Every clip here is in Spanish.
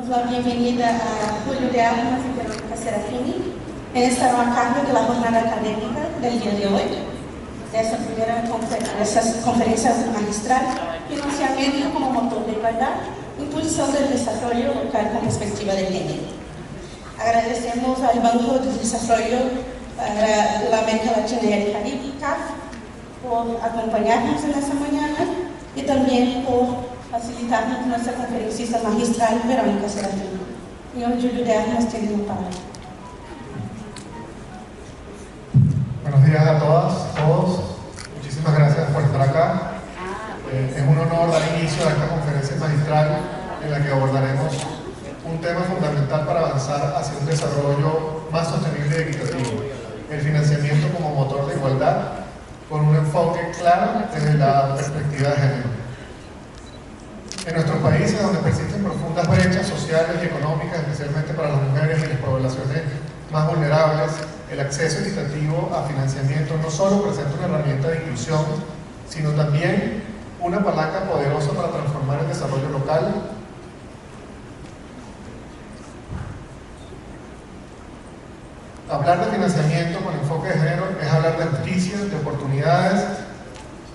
la bienvenida a Julio de Armas y Verónica Serafini. Ellos estarán a cargo de la jornada académica del día de hoy, de esta primera conferencia magistral, financiamiento como motor de igualdad, impulsión del desarrollo local con perspectiva de género. Agradecemos al Banco de Desarrollo para la América Latina y el Caribe, CAF, por acompañarnos en esta mañana y también por facilitarnos nuestra conferencista magistral, Verónica Serafini. Señor Julio de Armas, tiene la palabra. Buenos días a todas, todos. Muchísimas gracias por estar acá. Es un honor dar inicio a esta conferencia magistral en la que abordaremos un tema fundamental para avanzar hacia un desarrollo más sostenible y equitativo: el financiamiento como motor de igualdad, con un enfoque claro desde la perspectiva de género. En nuestros países, donde persisten profundas brechas sociales y económicas, especialmente para las mujeres y las poblaciones más vulnerables, el acceso equitativo a financiamiento no solo presenta una herramienta de inclusión, sino también una palanca poderosa para transformar el desarrollo local. Hablar de financiamiento con enfoque de género es hablar de justicia, de oportunidades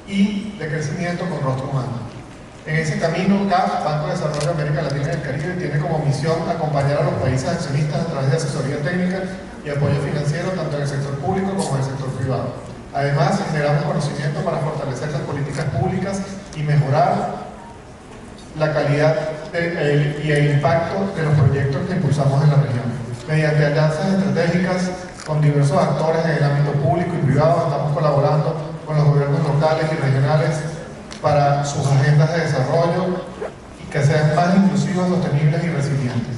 y de crecimiento con rostro humano. En ese camino, CAF, Banco de Desarrollo de América Latina y el Caribe, tiene como misión acompañar a los países accionistas a través de asesoría técnica y apoyo financiero tanto en el sector público como en el sector privado. Además, generamos conocimiento para fortalecer las políticas públicas y mejorar la calidad y el impacto de los proyectos que impulsamos en la región. Mediante alianzas estratégicas con diversos actores en el ámbito público y privado, estamos colaborando con los gobiernos locales y regionales para sus agendas de desarrollo y que sean más inclusivas, sostenibles y resilientes.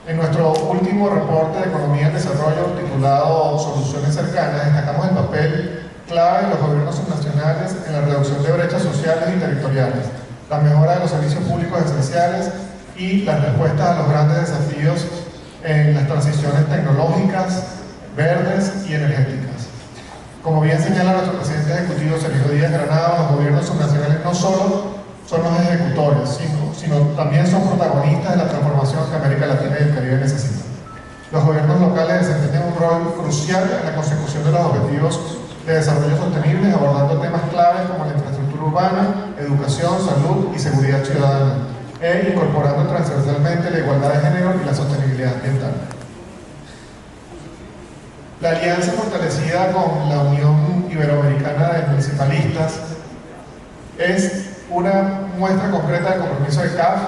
En nuestro último reporte de Economía y Desarrollo, titulado Soluciones Cercanas, destacamos el papel clave de los gobiernos subnacionales en la reducción de brechas sociales y territoriales, la mejora de los servicios públicos esenciales y las respuestas a los grandes desafíos en las transiciones tecnológicas, verdes y energéticas. Como bien señala nuestro presidente ejecutivo Sergio Díaz Granado, los gobiernos subnacionales no solo son los ejecutores, sino también son protagonistas de la transformación que América Latina y el Caribe necesitan. Los gobiernos locales desempeñan un rol crucial en la consecución de los objetivos de desarrollo sostenible, abordando temas claves como la infraestructura urbana, educación, salud y seguridad ciudadana, e incorporando transversalmente la igualdad de género y la sostenibilidad ambiental. La alianza fortalecida con la Unión Iberoamericana de Municipalistas es una muestra concreta del compromiso de CAF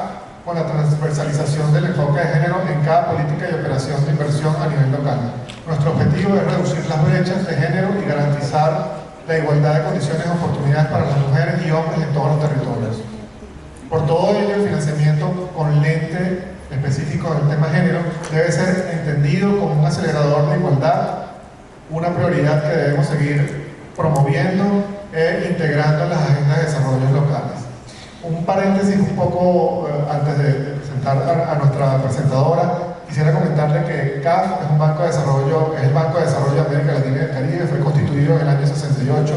con la transversalización del enfoque de género en cada política y operación de inversión a nivel local. Nuestro objetivo es reducir las brechas de género y garantizar la igualdad de condiciones y oportunidades para las mujeres y hombres en todos los territorios. Por todo ello, el financiamiento con lente específico del tema género debe ser entendido como un acelerador de igualdad, una prioridad que debemos seguir promoviendo e integrando en las agendas de desarrollo locales. Un paréntesis un poco antes de presentar a nuestra presentadora, quisiera comentarle que CAF es un banco de desarrollo, es el Banco de Desarrollo de América Latina y el Caribe, fue constituido en el año 68.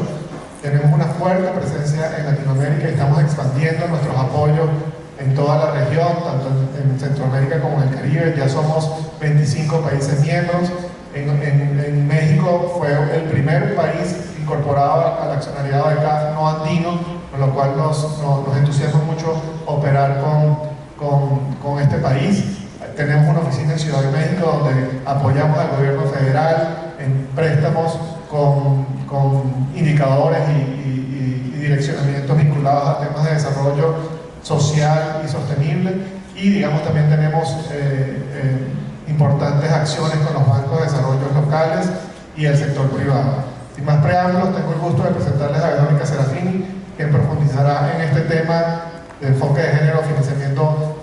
Tenemos una fuerte presencia en Latinoamérica y estamos expandiendo nuestros apoyos en toda la región, tanto en Centroamérica como en el Caribe. Ya somos 25 países miembros. En México fue el primer país incorporado al accionariado de CAF no andino, con lo cual nos entusiasma mucho operar con este país. Tenemos una oficina en Ciudad de México donde apoyamos al gobierno federal en préstamos con indicadores y direccionamientos vinculados a temas de desarrollo social y sostenible, y digamos también tenemos importantes acciones con los bancos de desarrollo locales y el sector privado. Sin más preámbulos, tengo el gusto de presentarles a Verónica Serafini, quien profundizará en este tema de enfoque de género, financiamiento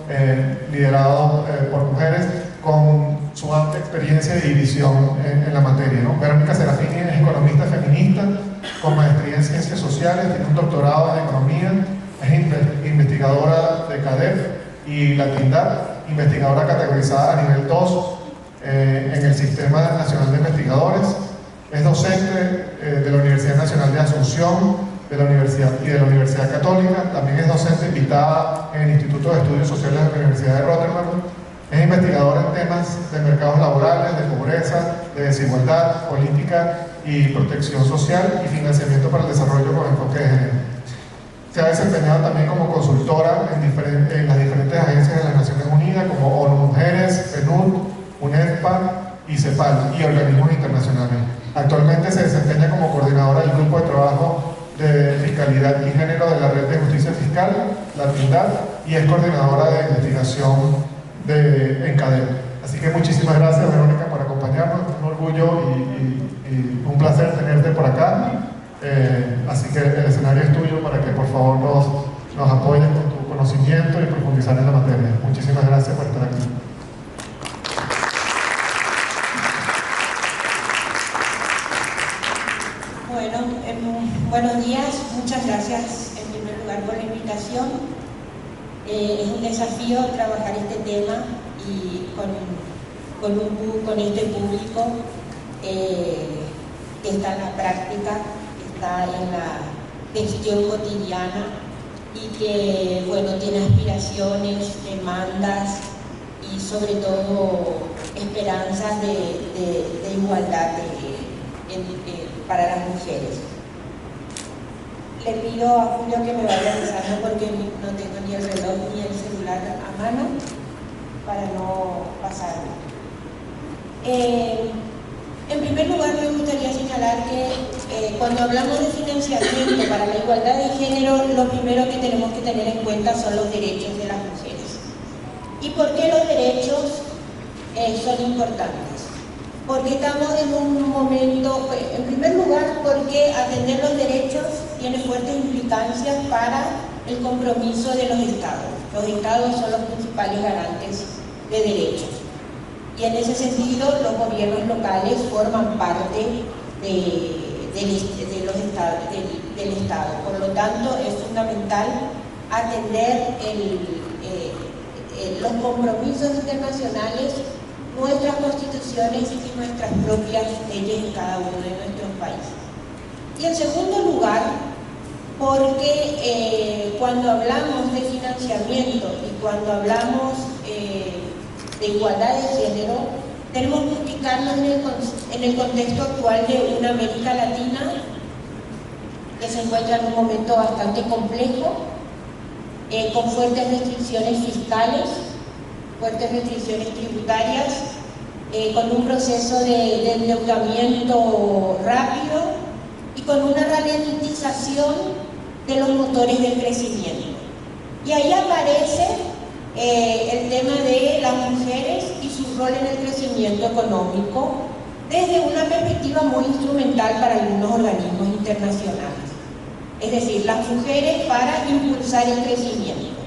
liderado por mujeres, con su amplia experiencia y visión en la materia, ¿no? Verónica Serafini es economista feminista con maestría en ciencias sociales, tiene un doctorado en economía, es investigadora de CADEF y Latindad, investigadora categorizada a nivel 2 en el Sistema Nacional de Investigadores, es docente de la Universidad Nacional de Asunción de la Universidad Católica, también es docente invitada en el Instituto de Estudios Sociales de la Universidad de Rotterdam Es investigadora en temas de mercados laborales, de pobreza, de desigualdad, política y protección social y financiamiento para el desarrollo con enfoque de género. Se ha desempeñado también como consultora en las diferentes agencias de las Naciones Unidas como ONU Mujeres, PNUD, UNEDPA y CEPAL y organismos internacionales. Actualmente se desempeña como coordinadora del grupo de trabajo de fiscalidad y género de la Red de Justicia Fiscal, la TINDAD, y es coordinadora de investigación en cadena. Así que muchísimas gracias, Verónica, por acompañarnos. Un orgullo y un placer tenerte por acá. Así que el escenario es tuyo para que por favor nos apoyes con tu conocimiento y profundizar en la materia. Muchísimas gracias por estar aquí. Bueno, buenos días, muchas gracias en primer lugar por la invitación. Es un desafío trabajar este tema y con este público que está en la práctica, que está en la gestión cotidiana y que, bueno, tiene aspiraciones, demandas y sobre todo esperanzas de igualdad para las mujeres. Le pido a Julio que me vaya avisando porque no tengo ni el reloj ni el celular a mano para no pasarme. En primer lugar, me gustaría señalar que cuando hablamos de financiamiento para la igualdad de género, lo primero que tenemos que tener en cuenta son los derechos de las mujeres. ¿Y por qué los derechos son importantes? Porque estamos en un momento, en primer lugar, porque atender los derechos tiene fuertes implicancias para el compromiso de los estados. Los estados son los principales garantes de derechos. Y en ese sentido, los gobiernos locales forman parte del Estado. Por lo tanto, es fundamental atender los compromisos internacionales, nuestras constituciones y nuestras propias leyes en cada uno de nuestros países. Y en segundo lugar, porque cuando hablamos de financiamiento y cuando hablamos de igualdad de género, tenemos que ubicarnos en el contexto actual de una América Latina que se encuentra en un momento bastante complejo, con fuertes restricciones fiscales, fuertes restricciones tributarias, con un proceso de endeudamiento rápido y con una ralentización de los motores del crecimiento. Y ahí aparece el tema de las mujeres y su rol en el crecimiento económico desde una perspectiva muy instrumental para algunos organismos internacionales. Es decir, las mujeres para impulsar el crecimiento.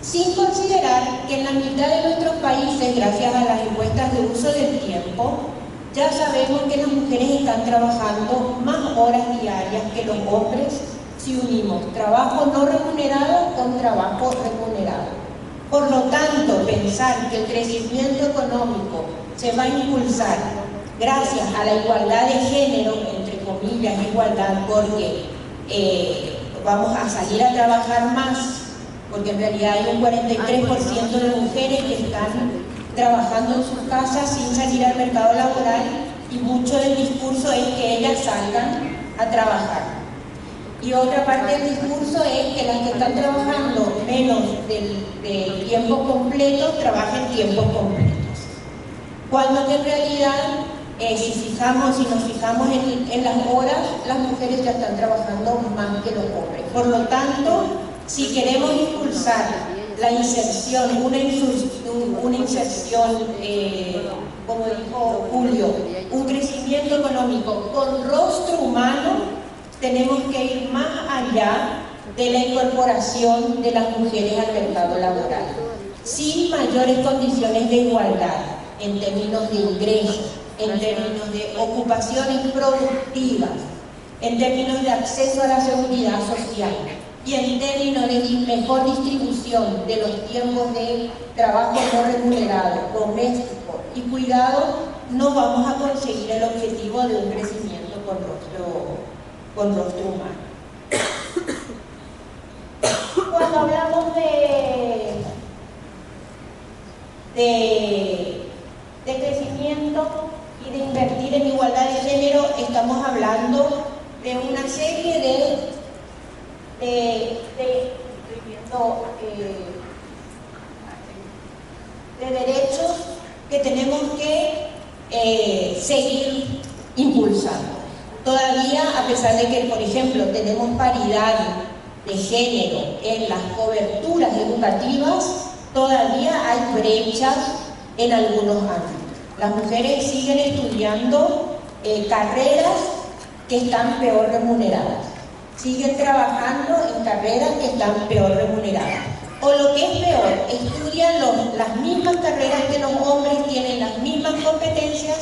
Sin considerar que en la mitad de nuestros países, gracias a las encuestas de uso del tiempo, ya sabemos que las mujeres están trabajando más horas diarias que los hombres si unimos trabajo no remunerado con trabajo remunerado. Por lo tanto, pensar que el crecimiento económico se va a impulsar gracias a la igualdad de género, entre comillas, igualdad, porque vamos a salir a trabajar más, porque en realidad hay un 43% de mujeres que están trabajando en sus casas sin salir al mercado laboral y mucho del discurso es que ellas salgan a trabajar. Y otra parte del discurso es que las que están trabajando menos del tiempo completo trabajen tiempos completos. Cuando en realidad, si nos fijamos en las horas, las mujeres ya están trabajando más que los hombres. Por lo tanto, si queremos impulsar la inserción, una inserción, como dijo Julio, un crecimiento económico con rostro humano, tenemos que ir más allá de la incorporación de las mujeres al mercado laboral, sin mayores condiciones de igualdad en términos de ingresos, en términos de ocupaciones productivas, en términos de acceso a la seguridad social y en términos de mejor distribución de los tiempos de trabajo no remunerado, doméstico y cuidado, no vamos a conseguir el objetivo de un crecimiento con rostro humano. Cuando hablamos de crecimiento y de invertir en igualdad de género, estamos hablando de una serie de derechos que tenemos que seguir impulsando. Todavía, a pesar de que, por ejemplo, tenemos paridad de género en las coberturas educativas, todavía hay brechas en algunos ámbitos. Las mujeres siguen estudiando carreras que están peor remuneradas, siguen trabajando en carreras que están peor remuneradas. O lo que es peor, estudian las mismas carreras que los hombres, tienen las mismas competencias,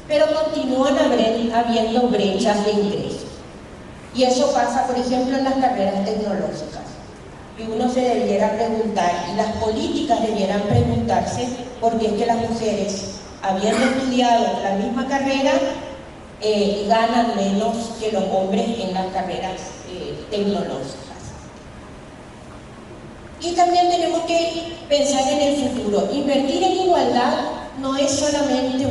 pero continúan habiendo brechas de ingresos. Y eso pasa, por ejemplo, en las carreras tecnológicas. Y uno se debiera preguntar, y las políticas debieran preguntarse, por qué es que las mujeres, habiendo estudiado la misma carrera, ganan menos que los hombres en las carreras tecnológicas. Y también tenemos que pensar en el futuro. Invertir en igualdad no es solamente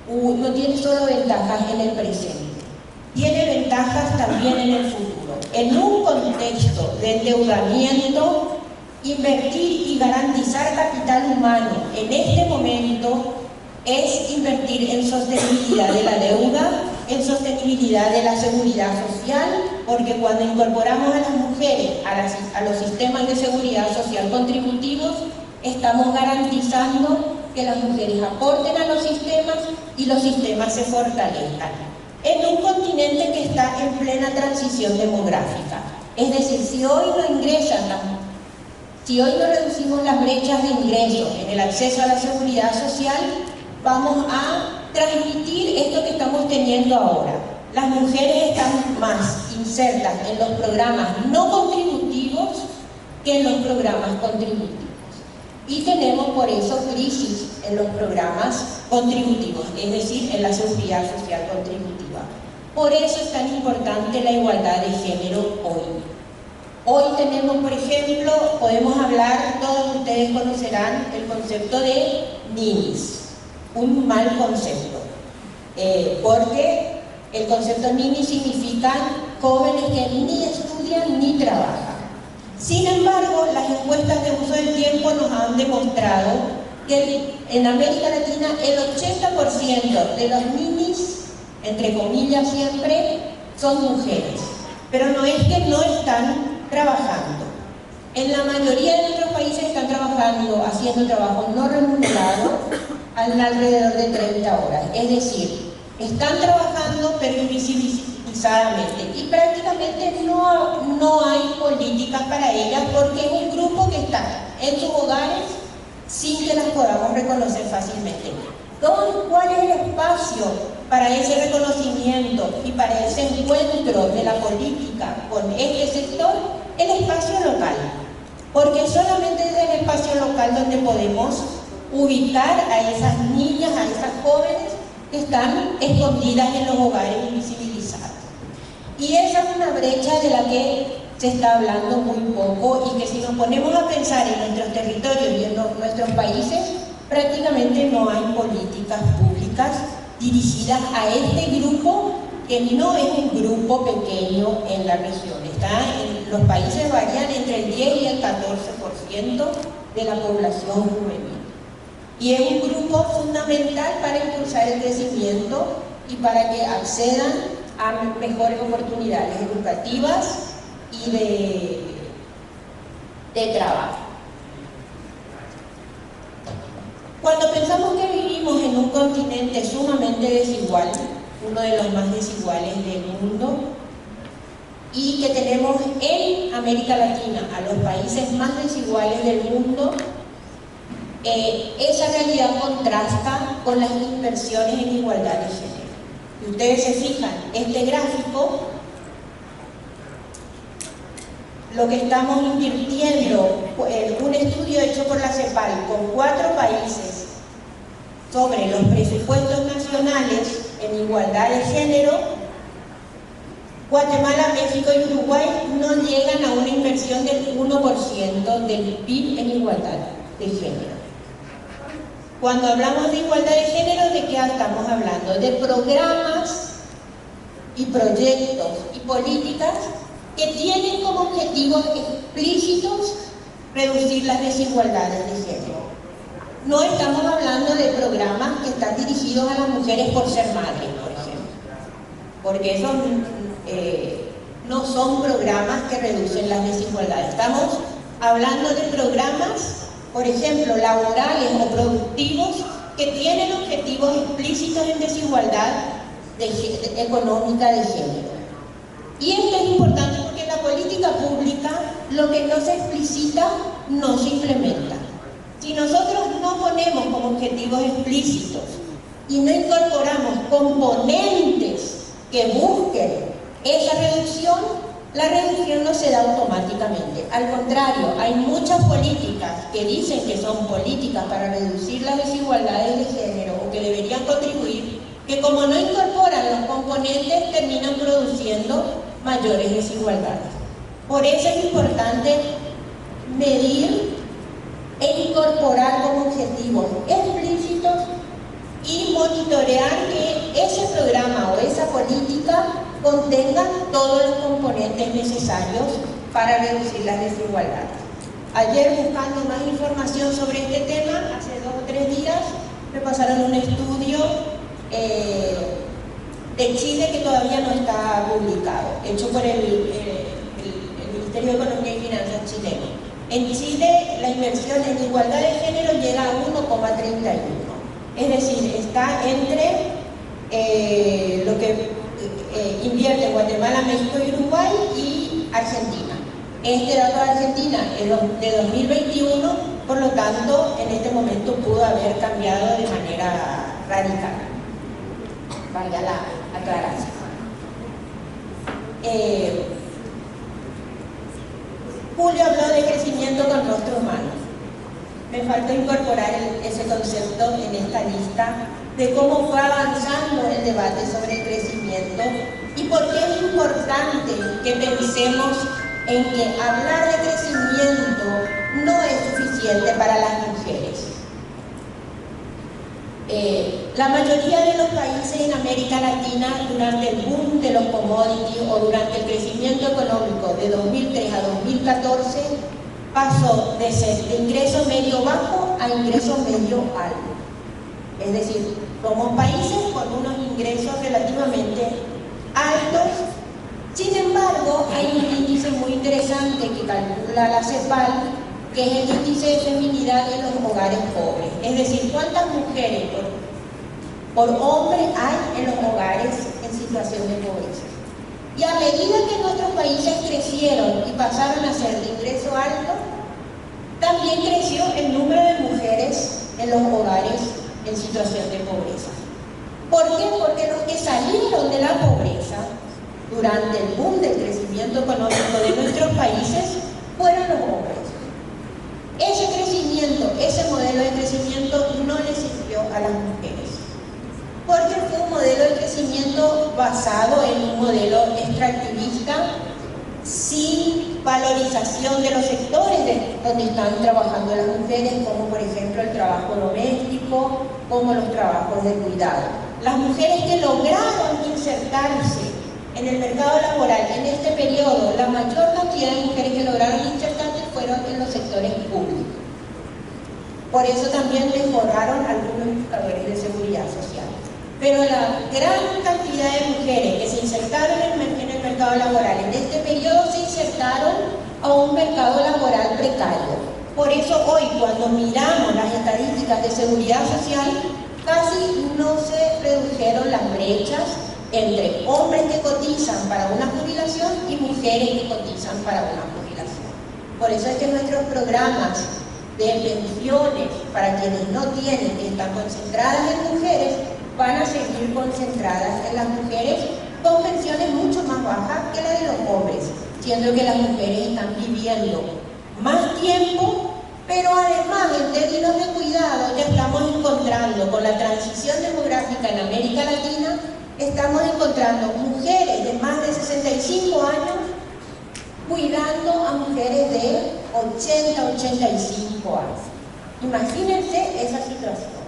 no tiene solo ventajas en el presente, tiene ventajas también en el futuro. En un contexto de endeudamiento, invertir y garantizar capital humano en este momento es invertir en sostenibilidad de la deuda, en sostenibilidad de la seguridad social, porque cuando incorporamos a las mujeres a los sistemas de seguridad social contributivos, estamos garantizando que las mujeres aporten a los sistemas y los sistemas se fortalezcan. En un continente que está en plena transición demográfica, es decir, si hoy no reducimos las brechas de ingresos en el acceso a la seguridad social, vamos a transmitir esto que estamos teniendo ahora. Las mujeres están más insertas en los programas no contributivos que en los programas contributivos. Y tenemos por eso crisis en los programas contributivos, es decir, en la seguridad social contributiva. Por eso es tan importante la igualdad de género hoy. Hoy tenemos, por ejemplo, podemos hablar, todos ustedes conocerán el concepto de ninis, un mal concepto, porque el concepto nini significa jóvenes que ni estudian ni trabajan. Sin embargo, las encuestas de uso del tiempo nos han demostrado que en América Latina el 80% de los ninis, entre comillas siempre, son mujeres. Pero no es que no están trabajando. En la mayoría de nuestros países están trabajando, haciendo trabajo no remunerado, alrededor de 30 horas. Es decir, están trabajando pero invisibilizadamente y prácticamente no hay políticas para ellas porque es un grupo que está en sus hogares sin que las podamos reconocer fácilmente. ¿Cuál es el espacio para ese reconocimiento y para ese encuentro de la política con este sector? El espacio local, porque solamente es el espacio local donde podemos ubicar a esas niñas, a esas jóvenes que están escondidas en los hogares invisibilizadas. Y esa es una brecha de la que se está hablando muy poco y que si nos ponemos a pensar en nuestros territorios y en nuestros países, prácticamente no hay políticas públicas dirigidas a este grupo, que no es un grupo pequeño en la región. Los países varían entre el 10 y el 14% de la población juvenil. Y es un grupo fundamental para impulsar el crecimiento y para que accedan a mejores oportunidades educativas y de trabajo. Cuando pensamos que vivimos en un continente sumamente desigual, uno de los más desiguales del mundo, y que tenemos en América Latina a los países más desiguales del mundo, esa realidad contrasta con las inversiones en igualdad de género. Si ustedes se fijan, este gráfico, lo que estamos invirtiendo, un estudio hecho por la CEPAL con 4 países sobre los presupuestos nacionales en igualdad de género, Guatemala, México y Uruguay no llegan a una inversión del 1% del PIB en igualdad. de género. Cuando hablamos de igualdad de género, ¿de qué estamos hablando? De programas y proyectos y políticas que tienen como objetivos explícitos reducir las desigualdades de género. No estamos hablando de programas que están dirigidos a las mujeres por ser madres, por ejemplo, porque esos no son programas que reducen las desigualdades. Estamos hablando de programas, por ejemplo, laborales o productivos que tienen objetivos explícitos en desigualdad económica de género. Y esto es importante porque en la política pública lo que no se explicita no se implementa. Si nosotros no ponemos como objetivos explícitos y no incorporamos componentes que busquen esa reducción, la reducción no se da automáticamente. Al contrario, hay muchas políticas que dicen que son políticas para reducir las desigualdades de género o que deberían contribuir, que como no incorporan los componentes terminan produciendo mayores desigualdades. Por eso es importante medir e incorporar como objetivos explícitos y monitorear que ese programa o esa política contenga todos los componentes necesarios para reducir las desigualdades. Ayer, buscando más información sobre este tema, hace 2 o 3 días, me pasaron un estudio de Chile que todavía no está publicado, hecho por el Ministerio de Economía y Finanzas chileno. En Chile, la inversión en igualdad de género llega a 1,31. Es decir, está entre lo que invierte Guatemala, México y Uruguay y Argentina. Este dato de Argentina es de 2021, por lo tanto, en este momento pudo haber cambiado de manera radical. Valga la aclaración. Julio habló de crecimiento con rostro humano. Me faltó incorporar ese concepto en esta lista de cómo fue avanzando el debate sobre el crecimiento y por qué es importante que pensemos en que hablar de crecimiento no es suficiente para las mujeres. La mayoría de los países en América Latina, durante el boom de los commodities o durante el crecimiento económico de 2003 a 2014, pasó de ser de ingreso medio bajo a ingreso medio alto. Es decir, somos países con unos ingresos relativamente altos. Sin embargo, hay un índice muy interesante que calcula la CEPAL, que es el índice de feminidad en los hogares pobres. Es decir, cuántas mujeres por hombre hay en los hogares en situación de pobreza. Y a medida que nuestros países crecieron y pasaron a ser de ingreso alto, también creció el número de mujeres en los hogares en situación de pobreza. ¿Por qué? Porque los que salieron de la pobreza durante el boom del crecimiento económico de nuestros países fueron los hombres. Ese crecimiento, ese modelo de crecimiento no le sirvió a las mujeres, porque fue un modelo de crecimiento basado en un modelo extractivista, sin valorización de los sectores donde están trabajando las mujeres, como por ejemplo el trabajo doméstico, como los trabajos de cuidado. Las mujeres que lograron insertarse en el mercado laboral en este periodo, la mayor cantidad de mujeres que lograron insertarse fueron en los sectores públicos. Por eso también mejoraron algunos indicadores de seguridad social. Pero la gran cantidad de mujeres que se insertaron en el mercado laboral en este periodo se insertaron a un mercado laboral precario. Por eso hoy, cuando miramos las estadísticas de seguridad social, casi no se redujeron las brechas entre hombres que cotizan para una jubilación y mujeres que cotizan para una jubilación. Por eso es que nuestros programas de pensiones para quienes no tienen, que están concentradas en mujeres, van a seguir concentradas en las mujeres con pensiones mucho más bajas que las de los hombres, siendo que las mujeres están viviendo más tiempo, pero además en términos de cuidado ya estamos encontrando, con la transición demográfica en América Latina, estamos encontrando mujeres de más de 65 años cuidando a mujeres de 80, 85 años. Imagínense esa situación.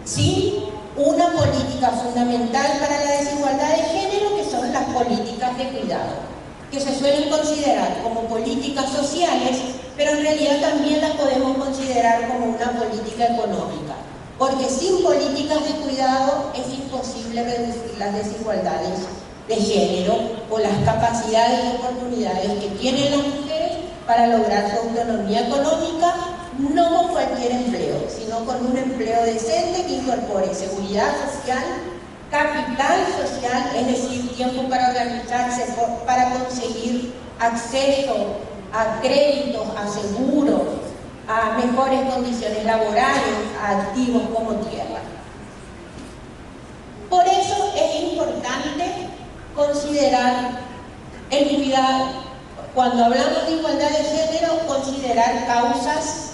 Sin una política fundamental para la desigualdad de género, que son las políticas de cuidado, que se suelen considerar como políticas sociales, pero en realidad también las podemos considerar como una política económica, porque sin políticas de cuidado es imposible reducir las desigualdades de género o las capacidades y oportunidades que tienen las mujeres para lograr su autonomía económica, no con cualquier empleo, sino con un empleo decente que incorpore seguridad social, capital social, es decir, tiempo para organizarse, para conseguir acceso a créditos, a seguros, a mejores condiciones laborales, a activos como tierra. Por eso es importante considerar el cuidado, cuando hablamos de igualdad de género, considerar causas.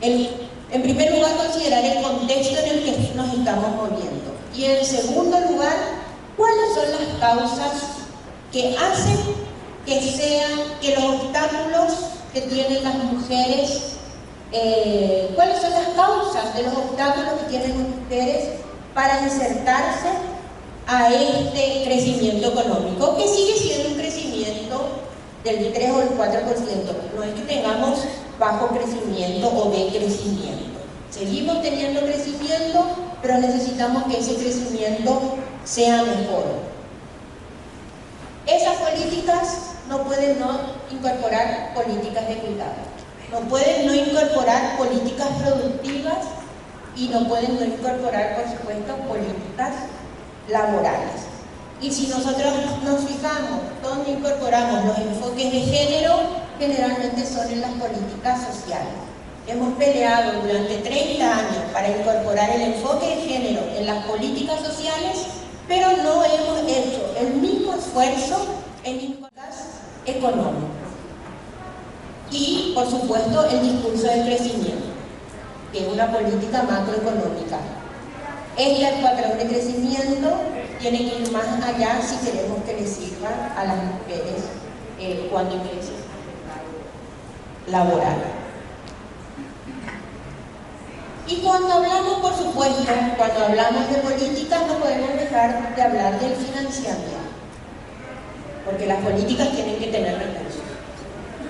En primer lugar, considerar el contexto en el que nos estamos moviendo. Y en segundo lugar, cuáles son las causas que hacen que los obstáculos que tienen las mujeres, cuáles son las causas de los obstáculos que tienen las mujeres para insertarse a este crecimiento económico, que sigue siendo un crecimiento del 3 o el 4%. No es que tengamos bajo crecimiento o decrecimiento. Seguimos teniendo crecimiento, pero necesitamos que ese crecimiento sea mejor. Esas políticas no pueden no incorporar políticas de cuidado, no pueden no incorporar políticas productivas y no pueden no incorporar, por supuesto, políticas laborales. Y si nosotros nos fijamos dónde incorporamos los enfoques de género, generalmente son en las políticas sociales. Hemos peleado durante 30 años para incorporar el enfoque de género en las políticas sociales, pero no hemos hecho el mismo esfuerzo en políticas económicas. Y, por supuesto, el discurso del crecimiento, que es una política macroeconómica. Este patrón de crecimiento tiene que ir más allá si queremos que le sirva a las mujeres cuando ingresen laboral. Y cuando hablamos, por supuesto, cuando hablamos de políticas, no podemos dejar de hablar del financiamiento, porque las políticas tienen que tener recursos.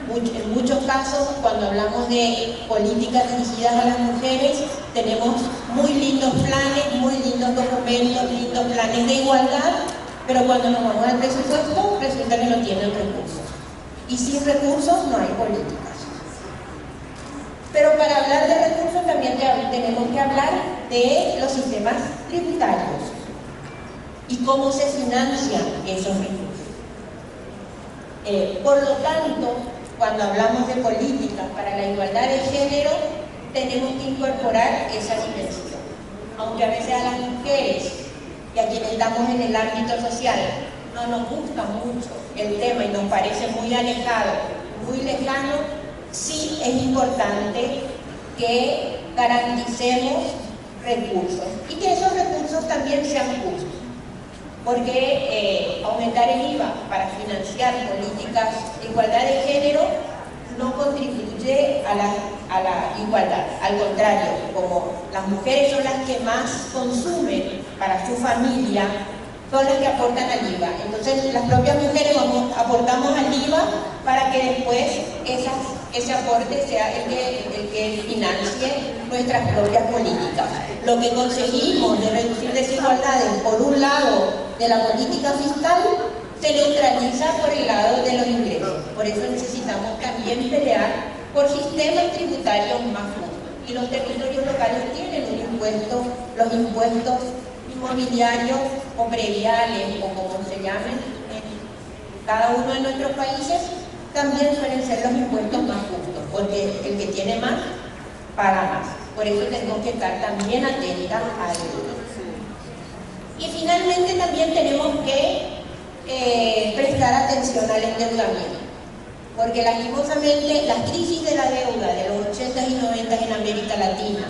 En muchos casos, cuando hablamos de políticas dirigidas a las mujeres, tenemos muy lindos planes, muy lindos documentos, lindos planes de igualdad, pero cuando nos vamos al presupuesto, resulta que no tienen recursos. Y sin recursos no hay políticas. Pero para hablar de recursos también tenemos que hablar de los sistemas tributarios y cómo se financian esos recursos. Por lo tanto, cuando hablamos de políticas para la igualdad de género, tenemos que incorporar esa dimensión. Aunque a veces a las mujeres y a quienes estamos en el ámbito social no nos gusta mucho el tema y nos parece muy alejado, muy lejano, sí es importante que garanticemos recursos y que esos recursos también sean justos. Porque aumentar el IVA para financiar políticas de igualdad de género no contribuye a la igualdad. Al contrario, como las mujeres son las que más consumen para su familia, son las que aportan al IVA. Entonces las propias mujeres aportamos al IVA para que después ese aporte sea el que financie nuestras propias políticas. Lo que conseguimos de reducir desigualdades, por un lado, de la política fiscal, se neutraliza por el lado de los ingresos. Por eso necesitamos también pelear por sistemas tributarios más justos. Y los territorios locales tienen un impuesto, los impuestos inmobiliarios o prediales, o como se llamen en cada uno de nuestros países, también suelen ser los impuestos más justos, porque el que tiene más, paga más. Por eso tenemos que estar también atentas a ello. Y finalmente también tenemos que prestar atención al endeudamiento, porque lastimosamente las crisis de la deuda de los 80s y 90s en América Latina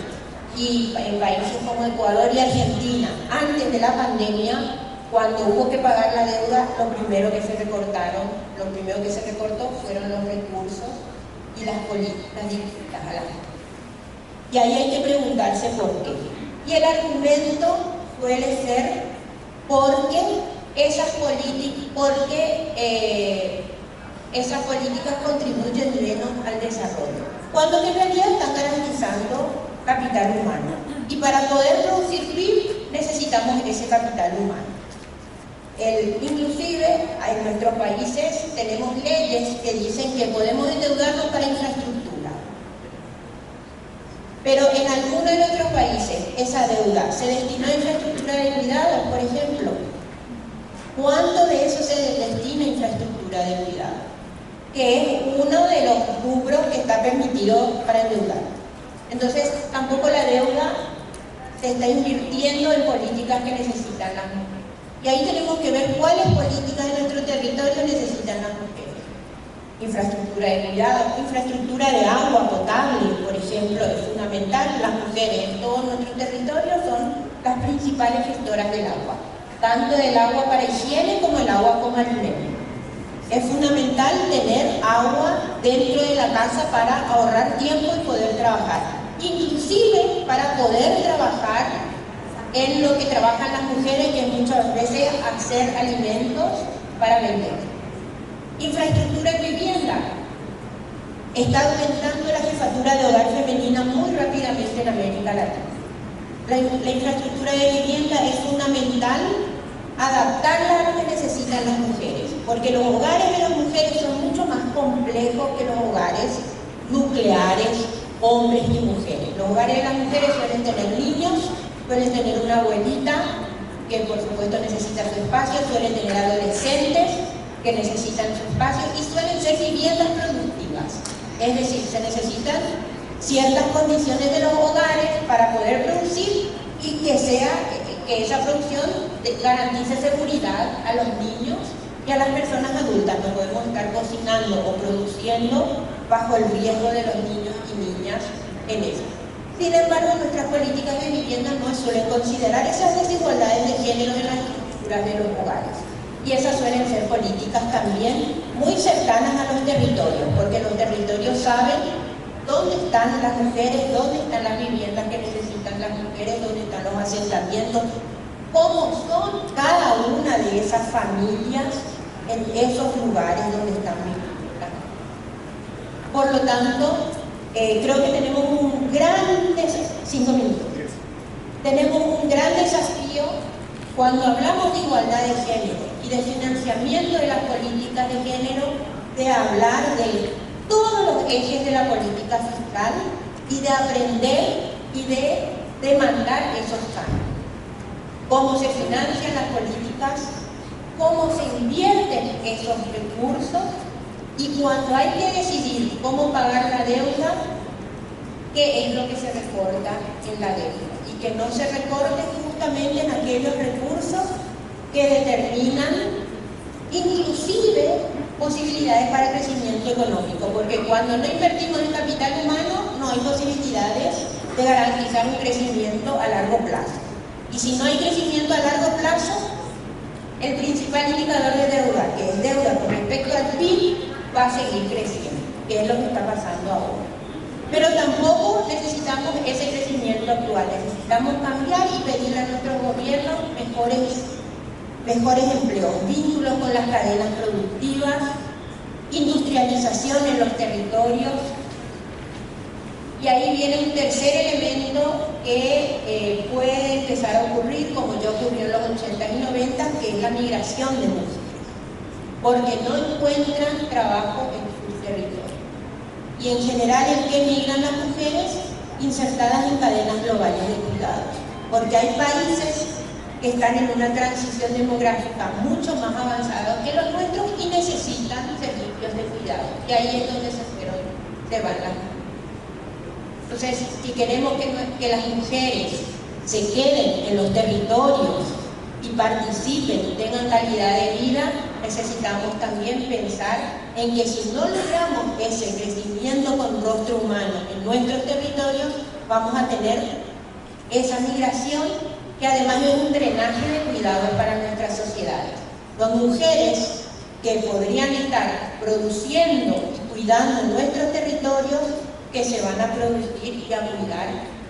y en países como Ecuador y Argentina, antes de la pandemia, cuando hubo que pagar la deuda, lo primero que se recortó fueron los recursos y las políticas dirigidas a la gente. Y ahí hay que preguntarse por qué. Y el argumento suele ser porque esas políticas contribuyen menos al desarrollo, cuando en realidad están garantizando capital humano. Y para poder producir PIB necesitamos ese capital humano. Inclusive en nuestros países tenemos leyes que dicen que podemos endeudarnos para infraestructura. Pero en algunos de nuestros países esa deuda se destinó a infraestructura de cuidado, por ejemplo. ¿Cuánto de eso se destina a infraestructura de cuidado? Que es uno de los rubros que está permitido para endeudar. Entonces, tampoco la deuda se está invirtiendo en políticas que necesitan las mujeres. Y ahí tenemos que ver cuáles políticas de nuestro territorio necesitan las mujeres. Infraestructura de cuidado, infraestructura de agua potable, por ejemplo, es fundamental. Las mujeres en todo nuestro territorio son las principales gestoras del agua, tanto del agua para higiene como el agua como alimento. Es fundamental tener agua dentro de la casa para ahorrar tiempo y poder trabajar, inclusive para poder trabajar en lo que trabajan las mujeres, que muchas veces hacer alimentos para vender. Infraestructura de vivienda. Está aumentando la jefatura de hogar femenina muy rápidamente en América Latina. La infraestructura de vivienda es fundamental adaptarla a lo que necesitan las mujeres, porque los hogares de las mujeres son mucho más complejos que los hogares nucleares, hombres y mujeres. Los hogares de las mujeres suelen tener niños, suelen tener una abuelita que por supuesto necesita su espacio, suelen tener adolescentes que necesitan su espacio y suelen ser viviendas productivas. Es decir, se necesitan ciertas condiciones de los hogares para poder producir y que esa producción garantice seguridad a los niños y a las personas adultas. No podemos estar cocinando o produciendo bajo el riesgo de los niños y niñas en eso. Sin embargo, nuestras políticas de vivienda no suelen considerar esas desigualdades de género en las estructuras de los hogares. Y esas suelen ser políticas también muy cercanas a los territorios, porque los territorios saben dónde están las mujeres, dónde están las viviendas que necesitan las mujeres, dónde están los asentamientos, cómo son cada una de esas familias en esos lugares donde están viviendo. Por lo tanto, creo que tenemos un gran desafío cuando hablamos de igualdad de género y de financiamiento de las políticas de género, de hablar de todos los ejes de la política fiscal y de aprender y de demandar esos cambios. Cómo se financian las políticas, cómo se invierten esos recursos y cuando hay que decidir cómo pagar la deuda, qué es lo que se recorta en la deuda y que no se recorte justamente en aquellos recursos que determinan inclusive posibilidades para crecimiento económico, porque cuando no invertimos en capital humano no hay posibilidades de garantizar un crecimiento a largo plazo. Y si no hay crecimiento a largo plazo, el principal indicador de deuda, que es deuda con respecto al PIB, va a seguir creciendo, que es lo que está pasando ahora. Pero tampoco necesitamos ese crecimiento actual, necesitamos cambiar y pedirle a nuestros gobiernos mejores empleos, vínculos con las cadenas productivas, industrialización en los territorios. Y ahí viene un tercer elemento que puede empezar a ocurrir, como ya ocurrió en los 80 y 90, que es la migración de mujeres, porque no encuentran trabajo en sus territorios. Y en general, ¿en qué migran las mujeres? Insertadas en cadenas globales de cuidados, porque hay países que están en una transición demográfica mucho más avanzada que los nuestros y necesitan servicios de cuidado. Y ahí es donde se van las mujeres. Entonces, si queremos que las mujeres se queden en los territorios y participen y tengan calidad de vida, necesitamos también pensar en que si no logramos ese crecimiento con rostro humano en nuestros territorios, vamos a tener esa migración que además es un drenaje de cuidados para nuestras sociedades. Las mujeres que podrían estar produciendo y cuidando en nuestros territorios que se van a producir y a cuidar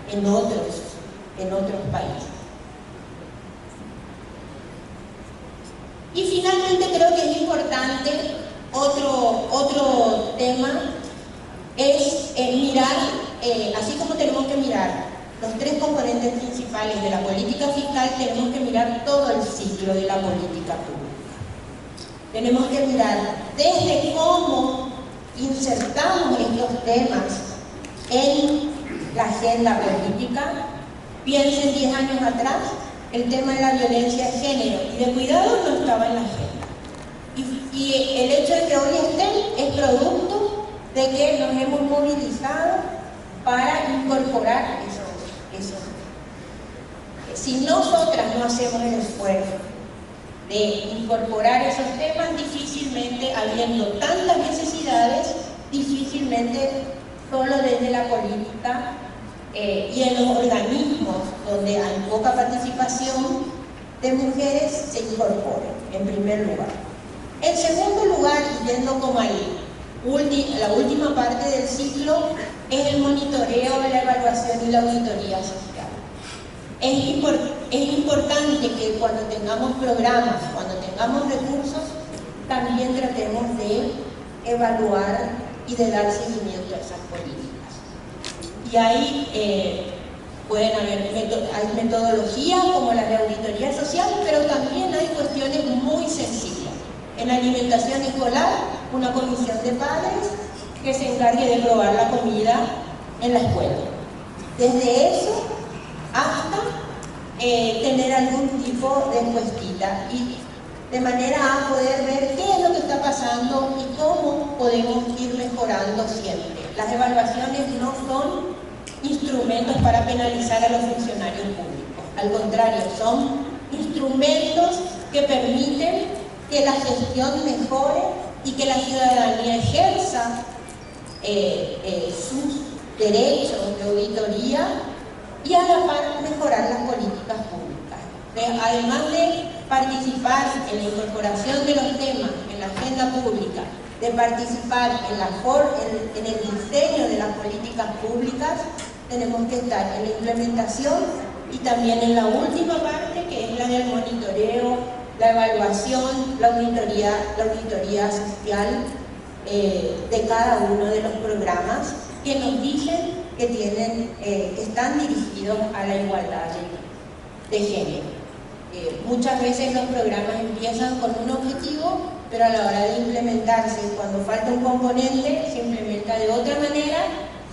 en otros países. Y finalmente creo que es importante otro tema es mirar, así como tenemos que mirar los tres componentes principales de la política fiscal, tenemos que mirar todo el ciclo de la política pública. Tenemos que mirar desde cómo insertamos estos temas en la agenda política. Piensen 10 años atrás, el tema de la violencia de género y de cuidado no estaba en la agenda. Y el hecho de que hoy estén es producto de que nos hemos movilizado para incorporar esos. Si nosotras no hacemos el esfuerzo de incorporar esos temas, difícilmente, habiendo tantas necesidades, difícilmente solo desde la política y en los organismos donde hay poca participación de mujeres se incorporen, en primer lugar. En segundo lugar, y yendo como la última parte del ciclo, es el monitoreo, la evaluación y la auditoría social. Es importante que cuando tengamos programas, cuando tengamos recursos, también tratemos de evaluar y de dar seguimiento a esas políticas. Y ahí hay metodologías como la de auditoría social, pero también hay cuestiones muy sencillas. En alimentación escolar, una comisión de padres que se encargue de probar la comida en la escuela. Desde eso hasta tener algún tipo de encuestita y de manera a poder ver qué es lo que está pasando y cómo podemos ir mejorando siempre. Las evaluaciones no son instrumentos para penalizar a los funcionarios públicos, al contrario, son instrumentos que permiten que la gestión mejore y que la ciudadanía ejerza sus derechos de auditoría y a la par mejorar las políticas públicas. Además de participar en la incorporación de los temas en la agenda pública, de participar en el diseño de las políticas públicas, tenemos que estar en la implementación y también en la última parte, que es la del monitoreo, la evaluación, la auditoría social de cada uno de los programas que nos dicen que están dirigidos a la igualdad de género. Muchas veces los programas empiezan con un objetivo, pero a la hora de implementarse, cuando falta un componente, se implementa de otra manera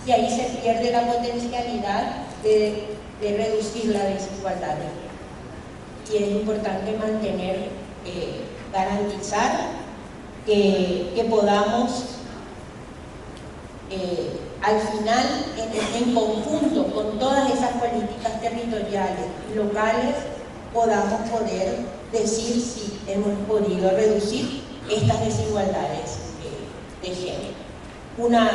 y ahí se pierde la potencialidad de reducir la desigualdad de género. Y es importante mantener, garantizar que podamos al final, en conjunto con todas esas políticas territoriales y locales, podamos poder decir si hemos podido reducir estas desigualdades de género. Una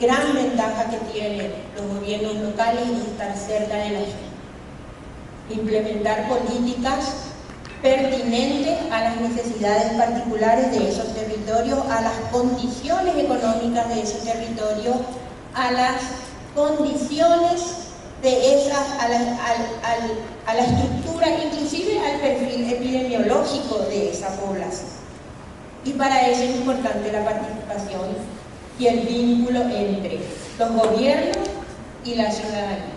gran ventaja que tienen los gobiernos locales es estar cerca de la gente, implementar políticas pertinentes a las necesidades particulares de esos territorios, a las condiciones económicas de ese territorio, a las condiciones de esas, a la estructura, inclusive al perfil epidemiológico de esa población. Y para eso es importante la participación y el vínculo entre los gobiernos y la ciudadanía.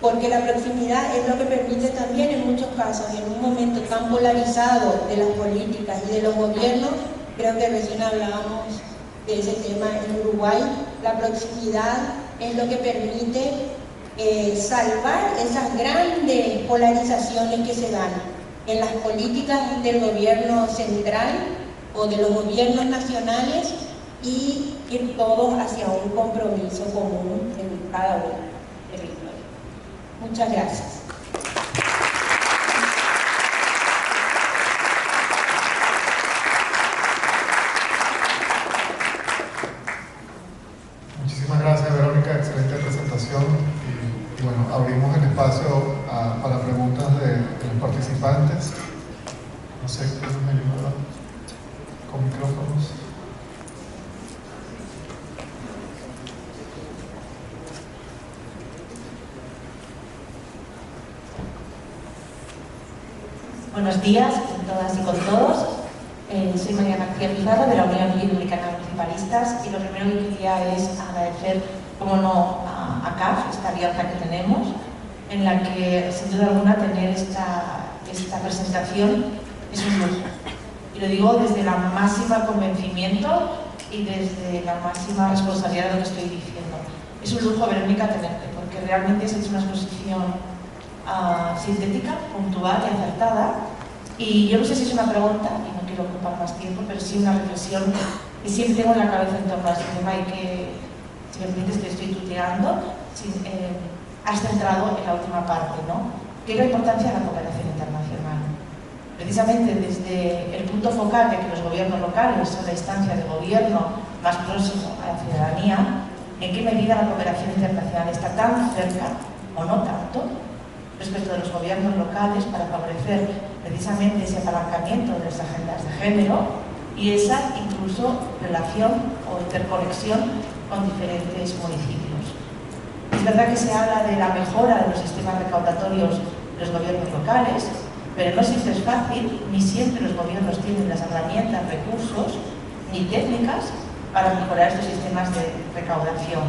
Porque la proximidad es lo que permite también en muchos casos, en un momento tan polarizado de las políticas y de los gobiernos, creo que recién hablábamos de ese tema en Uruguay, la proximidad es lo que permite salvar esas grandes polarizaciones que se dan en las políticas del gobierno central o de los gobiernos nacionales y ir todos hacia un compromiso común en cada uno de los territorios. Muchas gracias. Muchísimas gracias, Verónica, excelente presentación y bueno, abrimos el espacio para preguntas de los participantes. No sé quién me ayuda con micrófonos. Buenos días con todas y con todos. Soy María García Pizarro de la Unión Iberoamericana de Municipalistas y lo primero que quería es agradecer, como no, a CAF, esta alianza que tenemos, en la que sin duda alguna tener esta presentación es un lujo. Y lo digo desde la máxima convencimiento y desde la máxima responsabilidad de lo que estoy diciendo. Es un lujo, Verónica, tenerte, porque realmente has hecho una exposición sintética, puntual y acertada. Y yo no sé si es una pregunta, y no quiero ocupar más tiempo, pero sí una reflexión que siempre tengo en la cabeza en torno a este tema y que, si me permites, te estoy tuteando. Has centrado en la última parte, ¿no? ¿Qué es la importancia de la cooperación internacional? Precisamente desde el punto focal de que los gobiernos locales son la instancia de gobierno más próximo a la ciudadanía, ¿en qué medida la cooperación internacional está tan cerca, o no tanto, respecto de los gobiernos locales para favorecer precisamente ese apalancamiento de las agendas de género y esa incluso relación o interconexión con diferentes municipios? Es verdad que se habla de la mejora de los sistemas recaudatorios de los gobiernos locales, pero no siempre es fácil, ni siempre los gobiernos tienen las herramientas, recursos ni técnicas para mejorar estos sistemas de recaudación.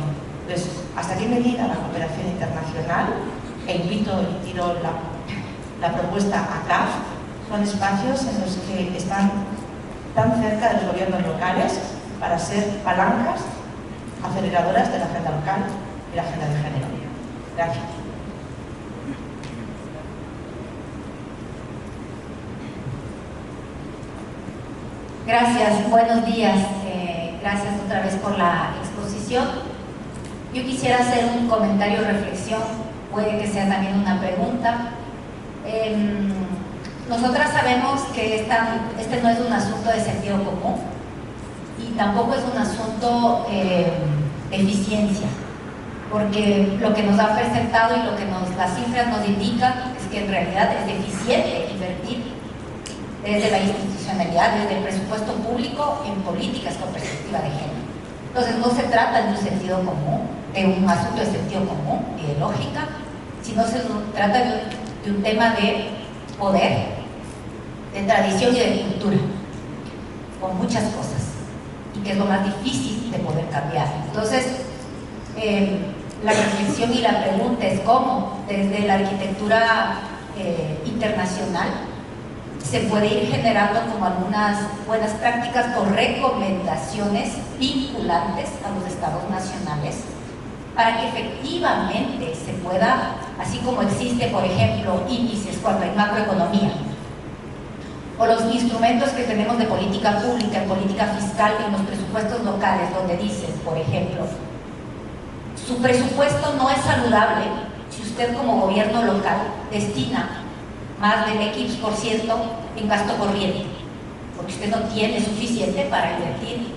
Entonces, ¿hasta qué medida la cooperación internacional, e invito y tiro la propuesta a CAF, son espacios en los que están tan cerca de los gobiernos locales para ser palancas aceleradoras de la agenda local y la agenda de género? Gracias. Gracias, buenos días. Gracias otra vez por la exposición. Yo quisiera hacer un comentario o reflexión, puede que sea también una pregunta. Nosotras sabemos que este no es un asunto de sentido común y tampoco es un asunto de eficiencia, porque lo que nos ha presentado y lo que las cifras nos indican es que en realidad es deficiente invertir desde la institucionalidad, desde el presupuesto público en políticas con perspectiva de género. Entonces no se trata de un sentido común, de un asunto de sentido común y de lógica, sino se trata de un tema de poder, de tradición y de cultura, con muchas cosas, y que es lo más difícil de poder cambiar. Entonces, la reflexión y la pregunta es cómo, desde la arquitectura internacional, se puede ir generando como algunas buenas prácticas con recomendaciones vinculantes a los estados nacionales para que efectivamente se pueda, así como existe, por ejemplo, índices cuando hay macroeconomía, o los instrumentos que tenemos de política pública, en política fiscal, en los presupuestos locales, donde dicen, por ejemplo, su presupuesto no es saludable si usted como gobierno local destina más del X% en gasto corriente, porque usted no tiene suficiente para invertir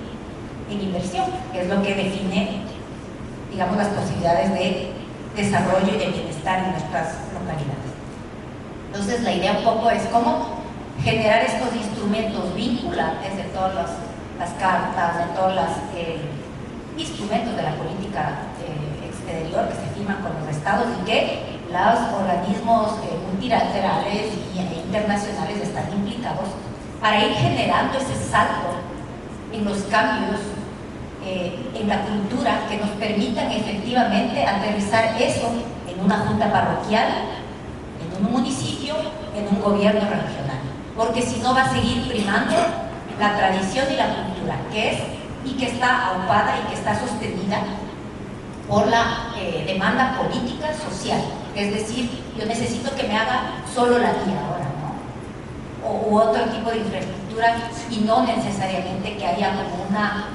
en inversión, que es lo que define, digamos, las posibilidades de desarrollo y de bienestar en nuestras localidades. Entonces, la idea un poco es cómo generar estos instrumentos vinculantes de todas las cartas, de todos los instrumentos de la política exterior que se firman con los estados y que los organismos multilaterales e internacionales están implicados para ir generando ese salto en los cambios en la cultura que nos permitan efectivamente aterrizar eso en una junta parroquial, en un municipio, en un gobierno regional, porque si no va a seguir primando la tradición y la cultura que es y que está aupada y que está sostenida por la demanda política social. Es decir, yo necesito que me haga solo la vía ahora, ¿no? U otro tipo de infraestructura, y no necesariamente que haya como una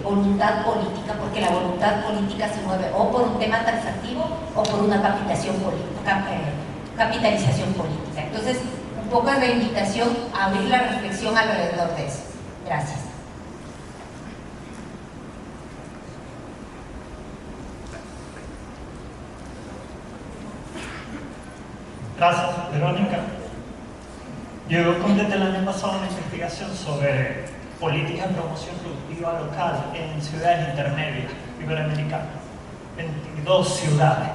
voluntad política, porque la voluntad política se mueve o por un tema taxativo o por una capitalización política. Entonces, un poco es la invitación a abrir la reflexión alrededor de eso. Gracias. Gracias, Verónica. Yo completé el año pasado una investigación sobre políticas de promoción productiva local en ciudades intermedias iberoamericanas. 22 ciudades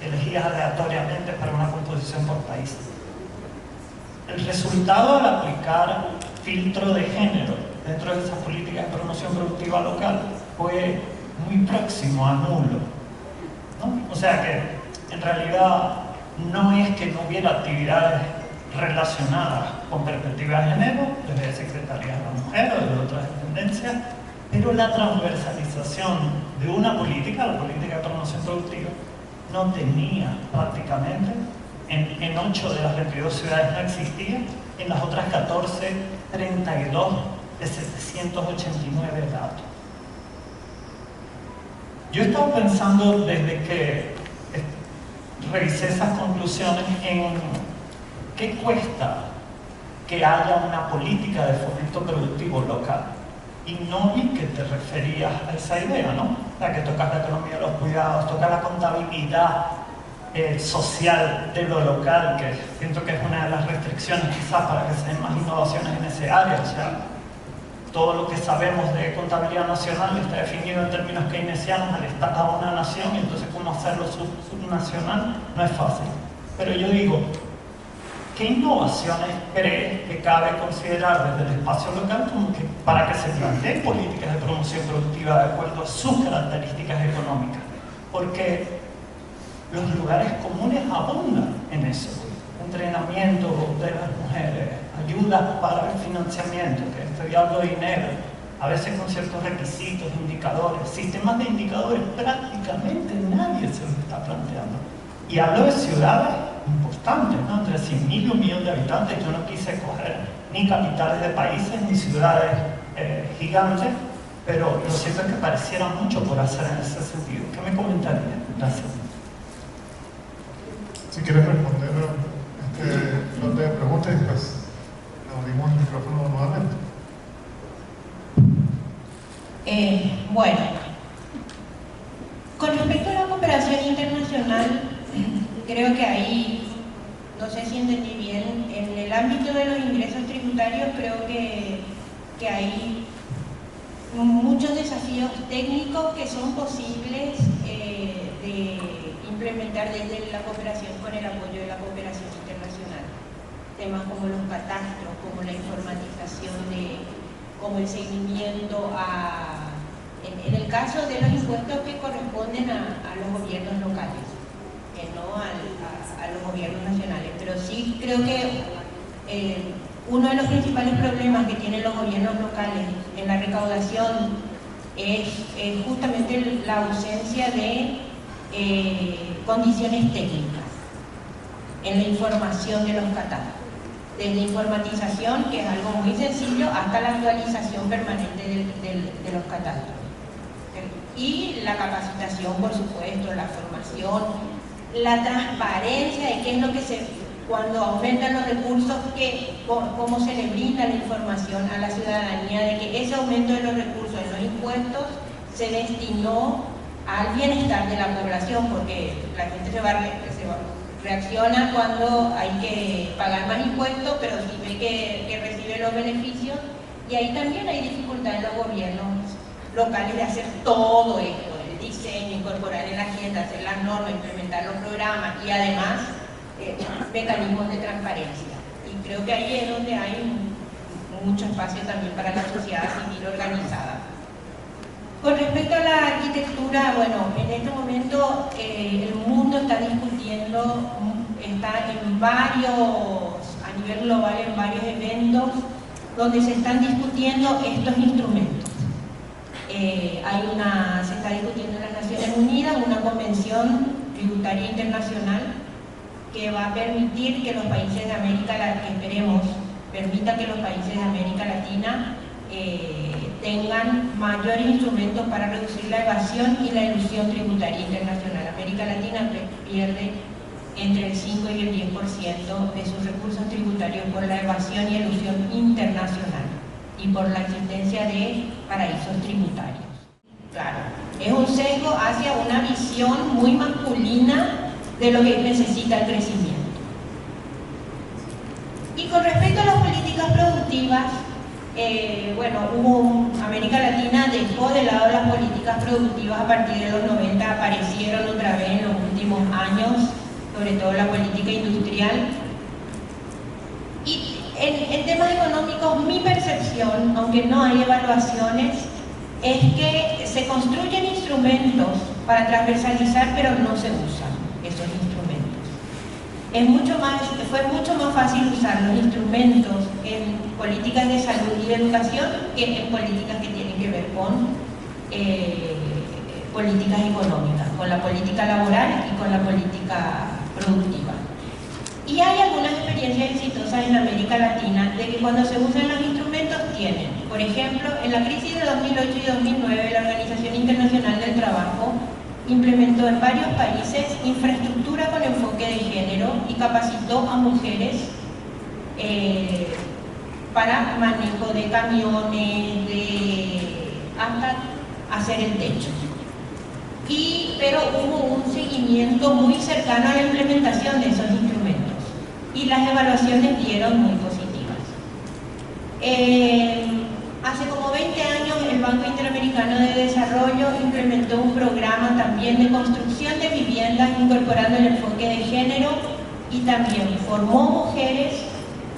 elegidas aleatoriamente para una composición por país. el resultado al aplicar filtro de género dentro de esas políticas de promoción productiva local fue muy próximo a nulo, ¿no? O sea que en realidad no es que no hubiera actividades relacionadas con perspectiva de género desde Secretaría de la Mujer o de otras dependencias, pero la transversalización de una política, la política de promoción productiva, no tenía prácticamente, en 8 de las 22 ciudades no existía, en las otras 14, 32 de 789 datos. Yo he estado pensando desde que revisé esas conclusiones en qué cuesta que haya una política de fomento productivo local. Y no vi que te referías a esa idea, ¿no? La que tocas la economía de los cuidados, tocas la contabilidad social de lo local, que siento que es una de las restricciones quizás para que se den más innovaciones en ese área. O sea, todo lo que sabemos de contabilidad nacional está definido en términos keynesianos al estar a una nación, y entonces cómo hacerlo subnacional no es fácil. Pero yo digo, ¿qué innovaciones crees que cabe considerar desde el espacio local como que para que se planteen políticas de promoción productiva de acuerdo a sus características económicas? Porque los lugares comunes abundan en eso. Entrenamiento de las mujeres, ayudas para el financiamiento, que estoy hablando de dinero, a veces con ciertos requisitos, indicadores, sistemas de indicadores, prácticamente nadie se los está planteando. Y hablo de ciudades importantes, ¿no? Entre 100.000 y 1 millón de habitantes. Yo no quise coger ni capitales de países ni ciudades gigantes, pero lo cierto es que pareciera mucho por hacer en ese sentido. ¿Qué me comentarías? Gracias. Si quieres responder este lote de preguntas y después le abrimos el micrófono nuevamente. Bueno, con respecto a la cooperación internacional, creo que ahí, no sé si entendí bien, en el ámbito de los ingresos tributarios creo que hay muchos desafíos técnicos que son posibles de implementar desde la cooperación con el apoyo de la cooperación internacional. Temas como los catastros, como la informatización, como el seguimiento en el caso de los impuestos que corresponden a los gobiernos locales, no a los gobiernos nacionales. Pero sí creo que uno de los principales problemas que tienen los gobiernos locales en la recaudación es justamente la ausencia de condiciones técnicas en la información de los catastros, desde informatización, que es algo muy sencillo, hasta la actualización permanente de los catastros. Y la capacitación, por supuesto, la formación, la transparencia de qué es lo que cuando aumentan los recursos, cómo se le brinda la información a la ciudadanía de que ese aumento de los recursos en los impuestos se destinó al bienestar de la población, porque la gente reacciona cuando hay que pagar más impuestos, pero sí ve que recibe los beneficios, y ahí también hay dificultad en los gobiernos locales de hacer todo esto, el diseño, incorporar en la agenda, hacer las normas, implementar los programas y además mecanismos de transparencia. Y creo que ahí es donde hay mucho espacio también para la sociedad civil organizada. Con respecto a la arquitectura, bueno, en este momento el mundo está discutiendo, está a nivel global en varios eventos donde se están discutiendo estos instrumentos. Se está discutiendo en las Naciones Unidas una convención tributaria internacional que va a permitir que los países de América Latina, esperemos, permita que los países de América Latina tengan mayores instrumentos para reducir la evasión y la elusión tributaria internacional. América Latina pierde entre el 5 y el 10% de sus recursos tributarios por la evasión y elusión internacional y por la existencia de paraísos tributarios. Claro, es un sesgo hacia una visión muy masculina de lo que necesita el crecimiento. Y con respecto a las políticas productivas, América Latina dejó de lado las políticas productivas a partir de los 90, aparecieron otra vez en los últimos años, sobre todo la política industrial. Y en temas económicos, mi percepción, aunque no hay evaluaciones, es que se construyen instrumentos para transversalizar, pero no se usan esos instrumentos. Fue mucho más fácil usar los instrumentos en políticas de salud y de educación que en políticas que tienen que ver con políticas económicas, con la política laboral y con la política productiva. Y hay algunas experiencias exitosas en América Latina de que cuando se usan los instrumentos tienen, por ejemplo, en la crisis de 2008 y 2009, la Organización Internacional del Trabajo implementó en varios países infraestructura con enfoque de género y capacitó a mujeres para manejo de camiones, hasta hacer el techo. Pero hubo un seguimiento muy cercano a la implementación de esos instrumentos y las evaluaciones dieron muy positivas. Hace como 20 años el Banco Interamericano de Desarrollo implementó un programa también de construcción de viviendas incorporando el enfoque de género y también formó mujeres.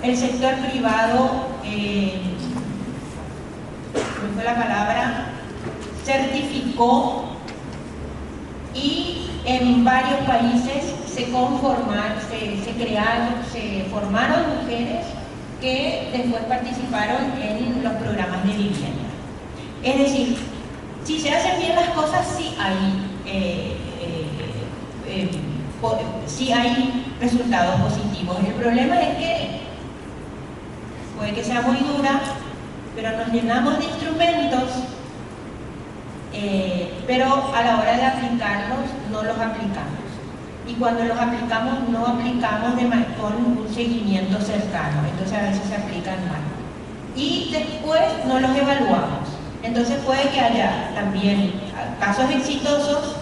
El sector privado, ¿cómo fue la palabra? Certificó, y en varios países se formaron mujeres que después participaron en los programas de vivienda. Es decir, si se hacen bien las cosas, sí hay resultados positivos. El problema es que puede que sea muy dura, pero nos llenamos de instrumentos, pero a la hora de aplicarlos no los aplicamos. Y cuando los aplicamos, no aplicamos con un seguimiento cercano, entonces a veces se aplican mal. Y después no los evaluamos. Entonces puede que haya también casos exitosos,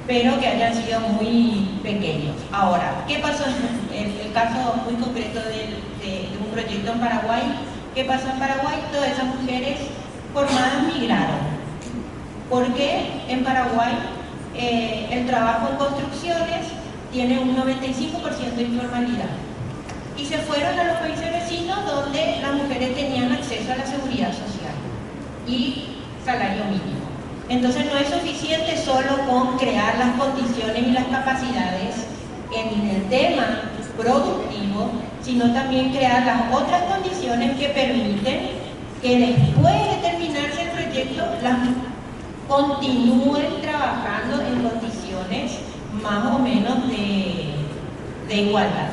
pero que hayan sido muy pequeños. Ahora, ¿qué pasó en el caso muy concreto de un proyecto en Paraguay? ¿Qué pasó en Paraguay? Todas esas mujeres formadas migraron. Porque en Paraguay el trabajo en construcciones tiene un 95% de informalidad. Y se fueron a los países vecinos donde las mujeres tenían acceso a la seguridad social y salario mínimo. Entonces no es suficiente solo con crear las condiciones y las capacidades en el tema productivo, sino también crear las otras condiciones que permiten que después de terminarse el proyecto las continúen trabajando en condiciones más o menos de igualdad.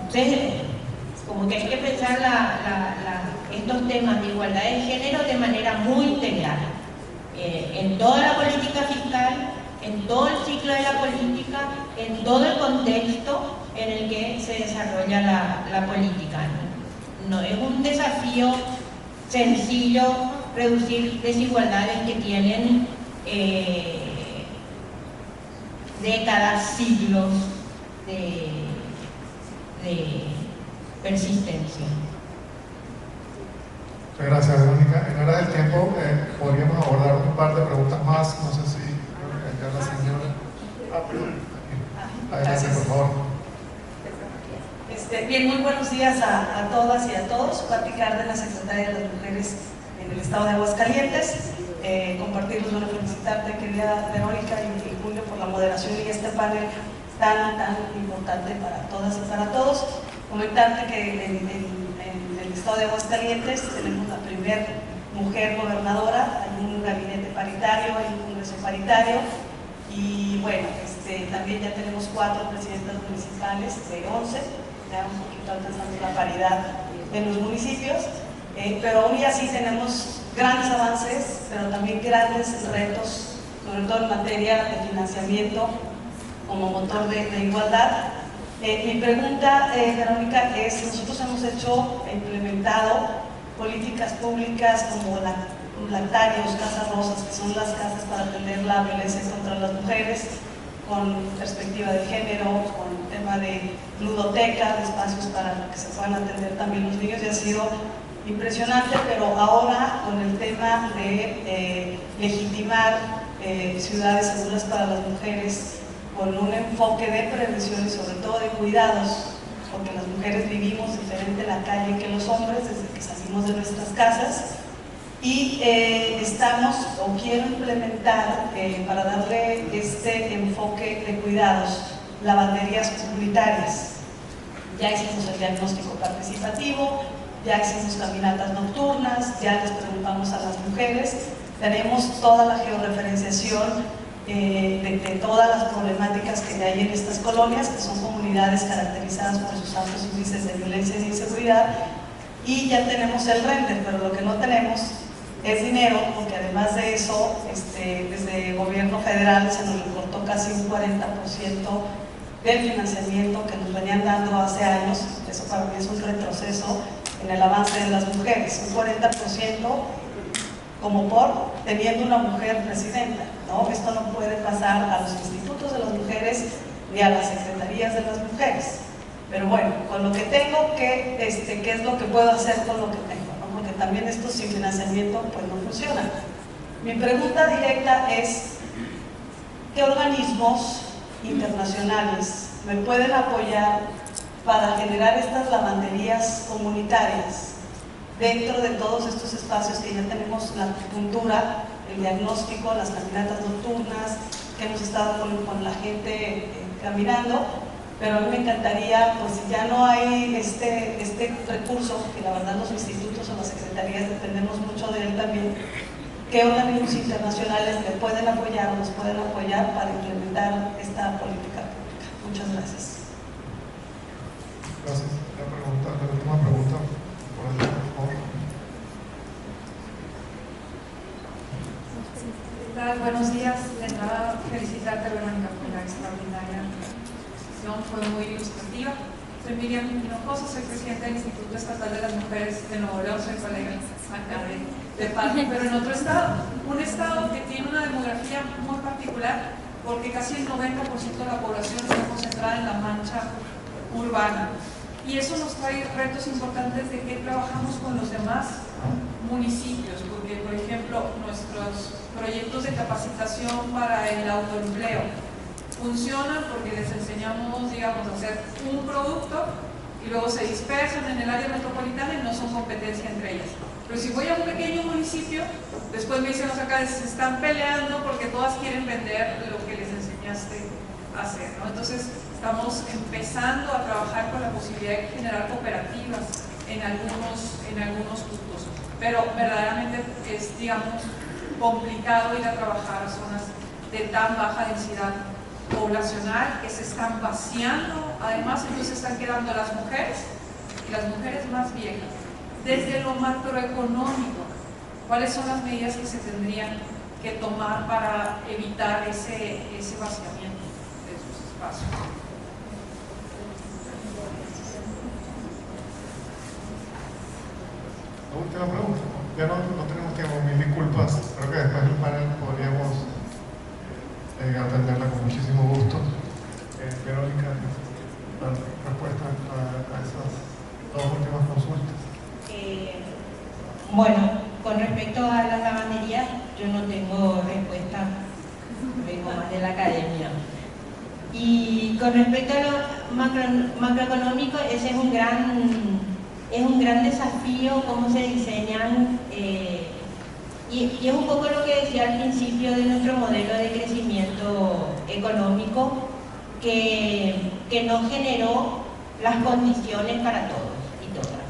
Entonces, como que hay que pensar estos temas de igualdad de género de manera muy integral, en toda la política fiscal, en todo el ciclo de la política, en todo el contexto en el que se desarrolla la política. No es un desafío sencillo reducir desigualdades que tienen décadas, siglos de persistencia. Muchas gracias, Verónica. En hora del tiempo podríamos abordar un par de preguntas más. No sé si ya la señora. Adelante, por favor. Bien, muy buenos días a todas y a todos. Platicar de la Secretaría de las Mujeres en el Estado de Aguascalientes. Compartirlos, bueno, felicitarte, querida Verónica y Julio, por la moderación y este panel tan importante para todas y para todos. Comentarte que en el Estado de Aguascalientes tenemos la primera mujer gobernadora, hay un gabinete paritario, hay un congreso paritario y bueno, también ya tenemos 4 presidentas municipales de 11, ya un poquito alcanzando la paridad en los municipios, pero aún y así tenemos grandes avances, pero también grandes retos, sobre todo en materia de financiamiento como motor de igualdad. Mi pregunta, Verónica, es: nosotros hemos implementado políticas públicas como lactarios, casas rosas, que son las casas para atender la violencia contra las mujeres, con perspectiva de género, con el tema de ludoteca, de espacios para que se puedan atender también los niños, y ha sido impresionante, pero ahora con el tema de legitimar ciudades seguras para las mujeres, con un enfoque de prevención y sobre todo de cuidados porque las mujeres vivimos diferente en la calle que los hombres desde que salimos de nuestras casas. Y estamos, o quiero implementar, para darle este enfoque de cuidados, lavanderías comunitarias. Ya hicimos el diagnóstico participativo, ya hicimos caminatas nocturnas, ya les preguntamos a las mujeres, tenemos toda la georreferenciación de todas las problemáticas que hay en estas colonias, que son comunidades caracterizadas por sus altos índices de violencia e inseguridad, y ya tenemos el render, pero lo que no tenemos es dinero, porque además de eso, desde el gobierno federal se nos recortó casi un 40% del financiamiento que nos venían dando hace años. Eso para mí es un retroceso en el avance de las mujeres, un 40% como por teniendo una mujer presidenta, ¿no? Esto no puede pasar a los institutos de las mujeres ni a las secretarías de las mujeres. Pero bueno, con lo que tengo, ¿qué es lo que puedo hacer con lo que tengo? ¿No? Porque también esto sin financiamiento pues no funciona. Mi pregunta directa es, ¿qué organismos internacionales me pueden apoyar para generar estas lavanderías comunitarias dentro de todos estos espacios que ya tenemos la acupuntura, el diagnóstico, las caminatas nocturnas, que hemos estado con la gente caminando? Pero a mí me encantaría, pues si ya no hay este recurso, que la verdad los institutos o las secretarías dependemos mucho de él también, ¿qué organismos internacionales me pueden apoyar o nos pueden apoyar para implementar esta política pública? Muchas gracias. Gracias. La última pregunta, por allá, por favor. ¿Qué tal? Buenos días. De entrada, felicitarte, Verónica, por la extraordinaria sesión, fue muy ilustrativa. Soy Miriam Hinojosa, soy presidenta del Instituto Estatal de las Mujeres de Nuevo León, soy colega acá de Pati, pero en otro estado. Un estado que tiene una demografía muy particular, porque casi el 90% de la población está concentrada en la mancha urbana. Y eso nos trae retos importantes de que trabajamos con los demás municipios, porque por ejemplo nuestros proyectos de capacitación para el autoempleo funcionan porque les enseñamos, digamos, a hacer un producto y luego se dispersan en el área metropolitana y no son competencia entre ellas. Pero si voy a un pequeño municipio, después me dicen los acá, se están peleando porque todas quieren vender lo que les enseñaste a hacer, ¿no? Entonces estamos empezando a trabajar con la posibilidad de generar cooperativas en algunos puntos, pero verdaderamente es, digamos, complicado ir a trabajar a zonas de tan baja densidad poblacional que se están vaciando, además entonces están quedando las mujeres y las mujeres más viejas. Desde lo macroeconómico, ¿cuáles son las medidas que se tendrían que tomar para evitar ese vaciamiento de sus espacios? La última pregunta. Ya no tenemos tiempo, mil disculpas. Creo que después del panel podríamos atenderla con muchísimo gusto. Verónica, la respuesta a esas dos últimas consultas. Bueno, con respecto a las lavanderías, yo no tengo respuesta, vengo más de la academia. Y con respecto a lo macroeconómico, ese es un gran desafío, cómo se diseñan, y es un poco lo que decía al principio de nuestro modelo de crecimiento económico, que no generó las condiciones para todos y todas.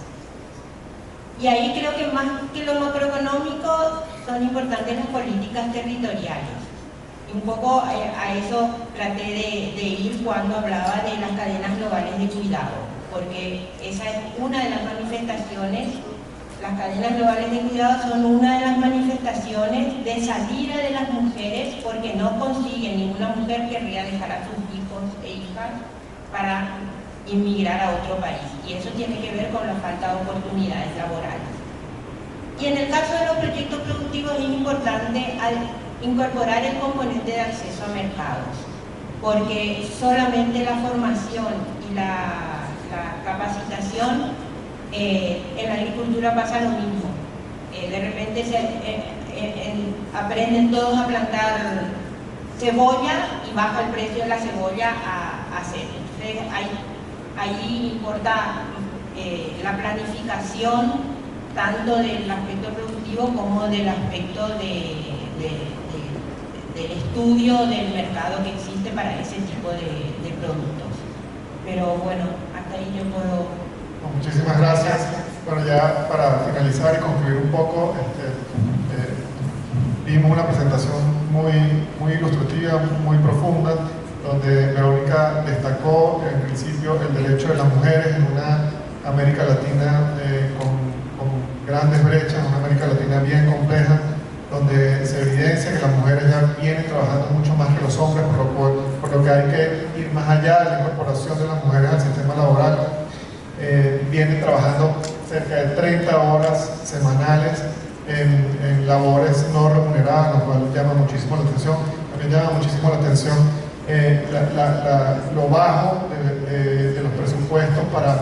Y ahí creo que más que lo macroeconómico son importantes las políticas territoriales. Y un poco a eso traté de ir cuando hablaba de las cadenas globales de cuidado, porque esa es una de las manifestaciones, las cadenas globales de cuidado son una de las manifestaciones de salida de las mujeres, porque no consiguen, ninguna mujer querría dejar a sus hijos e hijas para inmigrar a otro país, y eso tiene que ver con la falta de oportunidades laborales. Y en el caso de los proyectos productivos es importante incorporar el componente de acceso a mercados, porque solamente la formación y la capacitación, en la agricultura pasa lo mismo. De repente aprenden todos a plantar cebolla y baja el precio de la cebolla a cero. Entonces hay Allí importa la planificación tanto del aspecto productivo como del aspecto del estudio del mercado que existe para ese tipo de productos. Pero bueno, hasta ahí yo puedo... Muchísimas gracias. Bueno, ya para finalizar y concluir un poco, vimos una presentación muy ilustrativa, muy profunda, donde Verónica destacó en principio el derecho de las mujeres en una América Latina con grandes brechas, una América Latina bien compleja, donde se evidencia que las mujeres ya vienen trabajando mucho más que los hombres, por lo que hay que ir más allá de la incorporación de las mujeres al sistema laboral. Vienen trabajando cerca de 30 horas semanales en labores no remuneradas, lo cual llama muchísimo la atención. También llama muchísimo la atención lo bajo de los presupuestos para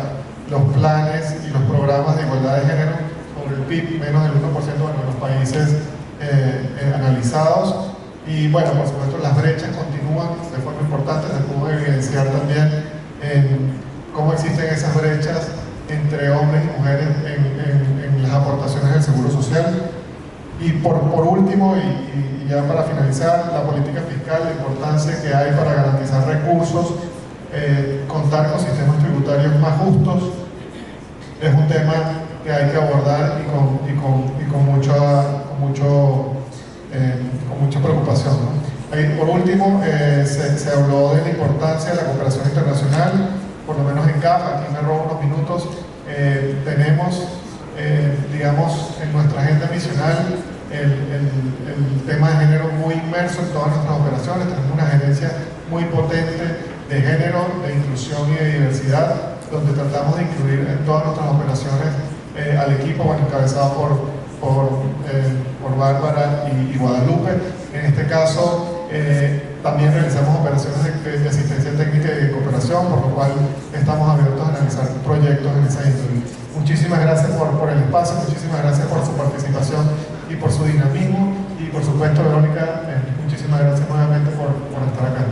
los planes y los programas de igualdad de género sobre el PIB, menos del 1% en los países analizados. Y bueno, por supuesto las brechas continúan de forma importante. Se pudo evidenciar también cómo existen esas brechas entre hombres y mujeres en las aportaciones del seguro social. Y por último, y ya para finalizar, la política fiscal, la importancia que hay para garantizar recursos, contar con sistemas tributarios más justos, es un tema que hay que abordar y con mucha preocupación, ¿no? Por último, se habló de la importancia de la cooperación internacional, por lo menos en CAF, aquí me robo unos minutos. Tenemos, digamos, en nuestra agenda misional el tema de género muy inmerso en todas nuestras operaciones. Tenemos una gerencia muy potente de género, de inclusión y de diversidad, donde tratamos de incluir en todas nuestras operaciones al equipo, bueno, encabezado por Bárbara y Guadalupe. En este caso, también realizamos operaciones de asistencia técnica y de cooperación, por lo cual estamos abiertos a analizar proyectos en esa índole. Muchísimas gracias por el espacio, muchísimas gracias por su participación y por su dinamismo, y por supuesto, Verónica, muchísimas gracias nuevamente por estar acá.